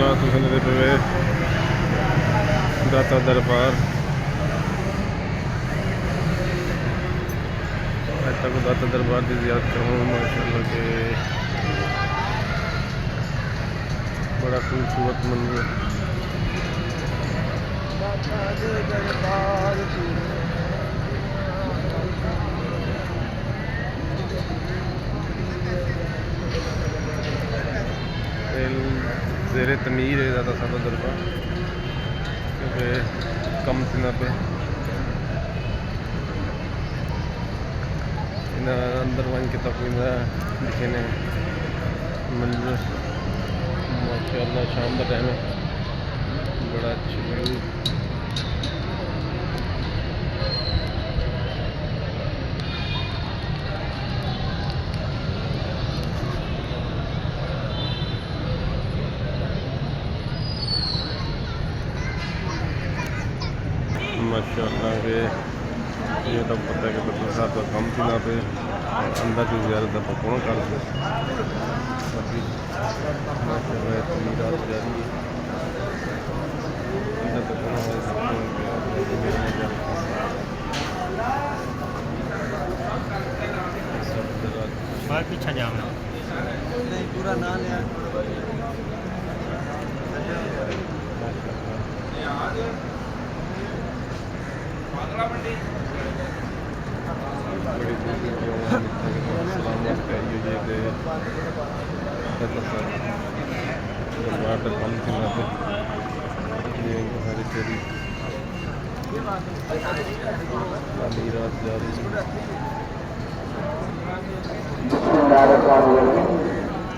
माशाअल्लाह तुसीं दे पे दाता दरबार आज तक दाता दरबार की ज़ियारत करूँ माशाअल्लाह के बड़ा खूबसूरत मंदिर ज़ेरे तमीर है ज़्यादा सारा दरबार क्योंकि कम दिनों पे अंदर वन के तक लिखे ने मंदिर माशाअल्लाह शाम का टाइम है बड़ा अच्छी व्यू माशाअल्लाह के ये तो पता है कि तो साहब का कम थी ना पे अंदर की ज़्यादा पकौन कर दे अभी माशाअल्लाह इतनी रात जारी है अंदर तक बहुत पीछा जाम है नहीं पूरा ना लिया बड़ी सलामत चाहिए ये दरबार तक कम थी ना पे ये हरी तेरी रात जारी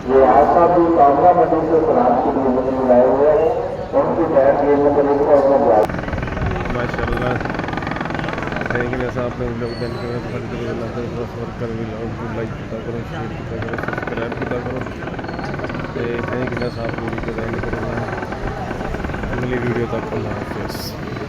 ये आशा भी कामरा मंडी से सलाम के लिए बुलाए हुए हैं उनकी बैठ गेम में माशाअल्लाह थैंक यू साहब ने लोग दिन के कर भी लो लाइक किया करो शेयर किया करो सब्सक्राइब किया करो थैंक यू साहब पूरी अगली वीडियो तक अल्लाह हाफिज़।